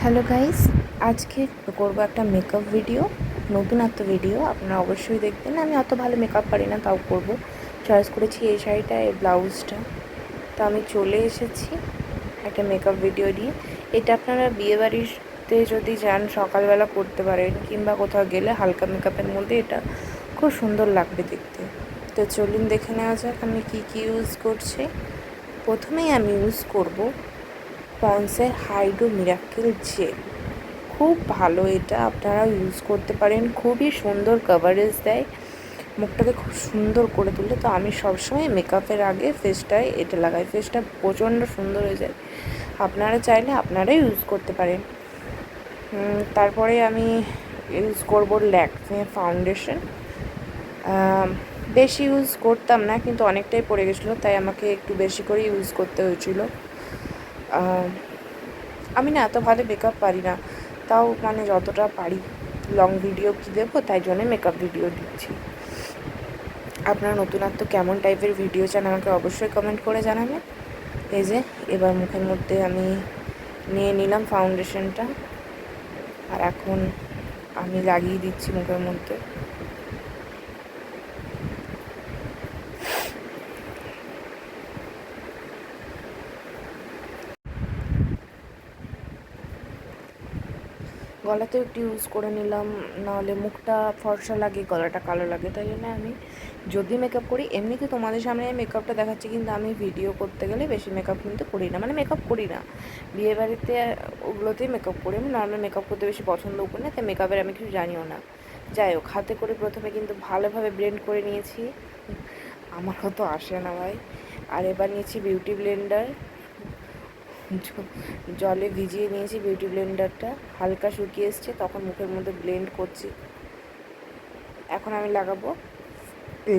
Hello guys, আজকে করবো একটা মেকআপ ভিডিও, নতুনত্ব ভিডিও। আপনারা অবশ্যই দেখবেন। আমি অত ভালো মেকআপ পারি না, তাও করব। চয়েস করেছি এই শাড়িটা, এই ব্লাউজটা। তো আমি চলে এসেছি একটা মেকআপ ভিডিও নিয়ে। এটা আপনারা বিয়েবাড়িতে যদি যান সকালবেলা করতে পারেন, কিংবা কোথাও গেলে হালকা মেকআপের মধ্যে এটা খুব সুন্দর লাগবে দেখতে। তো চলুন দেখে নেওয়া যাক আমি কী কী ইউজ করছি। প্রথমেই আমি ইউজ করব পন্সের হাইড্রো মিরাকেল জেল। খুব ভালো, এটা আপনারা ইউজ করতে পারেন। খুবই সুন্দর কভারেজ দেয়, মুখটাকে খুব সুন্দর করে তুলে। তো আমি সবসময় মেকআপের আগে ফেসটায় এটা লাগাই, ফেসটা প্রচণ্ড সুন্দর হয়ে যায়। আপনারা চাইলে আপনারাই ইউজ করতে পারেন। তারপরে আমি ইউজ করব ল্যাকমে ফাউন্ডেশন। বেশি ইউজ করতাম না, কিন্তু অনেকটাই পড়ে গেছিলো, তাই আমাকে একটু বেশি করে ইউজ করতে হয়েছিল। আমি না এত ভালো মেকআপ পারি না, তাও মানে যতটা পারি। লং ভিডিও কী দেবো, তাই জন্যে মেকআপ ভিডিও দিচ্ছি। আপনারা নতুনত্ব কেমন টাইপের ভিডিও চান আমাকে অবশ্যই কমেন্ট করে জানাবেন। এই যে এবার মুখের মধ্যে আমি নিয়ে নিলাম ফাউন্ডেশনটা, আর এখন আমি লাগিয়ে দিচ্ছি মুখের মধ্যে। গলাতেও একটু ইউজ করে নিলাম, নাহলে মুখটা ফর্সা লাগে, গলাটা কালো লাগে। তাই জন্য আমি যদি মেকআপ করি, এমনিতে তোমাদের সামনে মেকআপটা দেখাচ্ছি, কিন্তু আমি ভিডিও করতে গেলে বেশি মেকআপ কিন্তু করি না, মানে মেকআপ করি না। বিয়েবাড়িতে ওগুলোতেই মেকআপ করি, আমি নর্মাল মেকআপ করতে বেশি পছন্দও করি না, তাই মেকআপের আমি কিছু জানিও না। যাই হোক, হাতে করে প্রথমে কিন্তু ভালোভাবে ব্লেন্ড করে নিয়েছি। আমার হয়তো আসে না ভাই। আর এবার নিয়েছি বিউটি ব্লেন্ডার, জলে ভিজিয়ে নিয়েছি বিউটি ব্লেন্ডারটা, হালকা শুকিয়ে এসছে, তখন মুখের মধ্যে ব্লেন্ড করছি। এখন আমি লাগাবো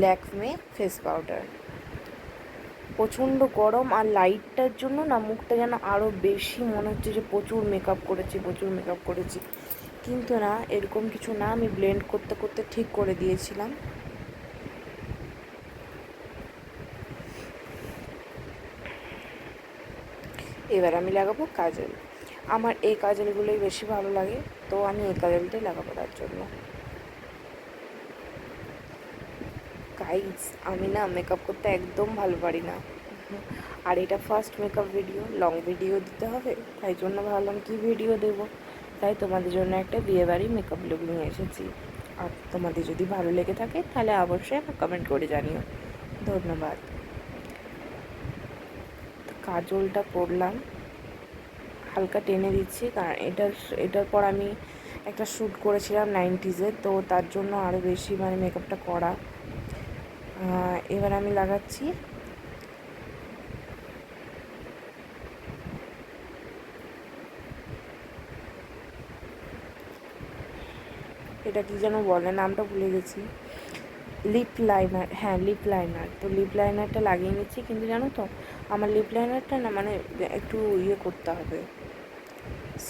ল্যাকমে ফেস পাউডার। প্রচণ্ড গরম আর লাইটটার জন্য না মুখটা যেন আরও বেশি মনে হচ্ছে যে প্রচুর মেকআপ করেছি, কিন্তু না, এরকম কিছু না। আমি ব্লেন্ড করতে করতে ঠিক করে দিয়েছিলাম। এবার আমি লাগাবো কাজল। আমার এই কাজলগুলোই বেশি ভালো লাগে, তো আমি এই কাজলটাই লাগাবো তার জন্য। গাইজ, আমি না মেকআপ করতে একদম ভালো পারি না, আর এটা first makeup video, long video দিতে হবে, তাই জন্য ভাবলাম কি ভিডিও দেবো। তাই তোমাদের জন্য একটা বিয়েবাড়ির মেকআপ লুক নিয়ে এসেছি। আর তোমাদের যদি ভালো লেগে থাকে তাহলে অবশ্যই আমার কমেন্ট করে জানিও। ধন্যবাদ। কাজলটা করলাম, হালকা টেনে দিচ্ছি, কারণ এটার পর আমি একটা শ্যুট করেছিলাম 90s, তো তার জন্য আরও বেশি মানে মেকআপটা করা। এবার আমি লাগাচ্ছি এটা কি যেন বলে, নামটা ভুলে গেছি। লিপ লাইনার, হ্যাঁ লিপ লাইনার। তো লিপ লাইনারটা লাগিয়ে নিচ্ছি, কিন্তু জানো তো আমার লিপ লাইনারটা না মানে একটু করতে হবে,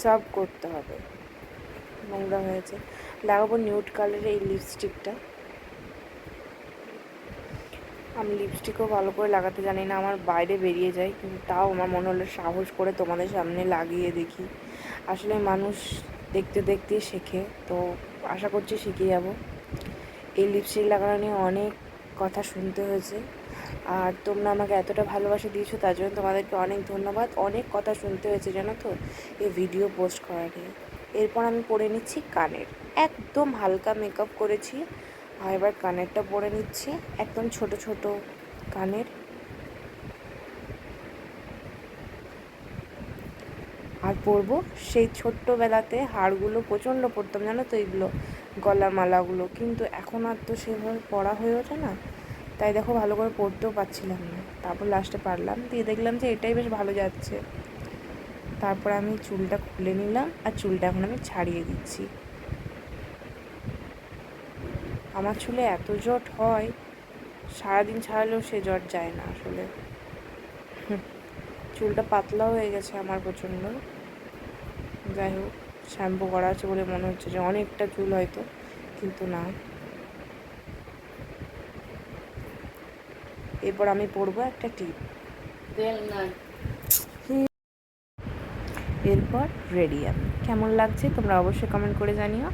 সার্ভ করতে হবে, নোংরা হয়েছে। লাগাবো নিউড কালারের এই লিপস্টিকটা। আমি লিপস্টিকও ভালো করে লাগাতে জানি না, আমার বাইরে বেরিয়ে যায়, কিন্তু তাও আমার মনে হলো সাহস করে তোমাদের সামনে লাগিয়ে দেখি। আসলে মানুষ দেখতে দেখতেই শেখে, তো আশা করছি শিখে যাব। এই লিপস্টিক লাগানো নিয়ে অনেক কথা শুনতে হয়েছে, আর তোমরা আমাকে এতটা ভালোবাসা দিয়েছো, তার জন্য তোমাদেরকে অনেক ধন্যবাদ। অনেক কথা শুনতে হয়েছে জানো তো এই ভিডিও পোস্ট করা নিয়ে। এরপর আমি পরে নিচ্ছি কানের, একদম হালকা মেকআপ করেছি। আর এবার কানেরটা পরে নিচ্ছি, একদম ছোট ছোট কানের। আর পরবো সেই ছোট্টবেলাতে হারগুলো প্রচণ্ড পরতাম জানো তো, এইগুলো গলার মালাগুলো, কিন্তু এখন আর তো সেভাবে পরা হয়ে ওঠে না, তাই দেখো ভালো করে পরতেও পারছিলাম না। তারপর লাস্টে পারলাম, দিয়ে দেখলাম যে এটাই বেশ ভালো যাচ্ছে। তারপর আমি চুলটা খুলে নিলাম, আর চুলটা এখন আমি ছাড়িয়ে দিচ্ছি। আমার চুলে এত জট হয়, সারাদিন ছাড়ালেও সে জট যায় না আসলে। চুলটা পাতলা হয়ে গেছে আমার প্রচণ্ড। যাই হোক, শ্যাম্পু করা আছে বলে মনে হচ্ছে যে অনেকটা চুল হয়তো, কিন্তু না। এরপর আমি পরবো একটা টিপ। এরপর রেডি আমি। কেমন লাগছে তোমরা অবশ্যই কমেন্ট করে জানিও।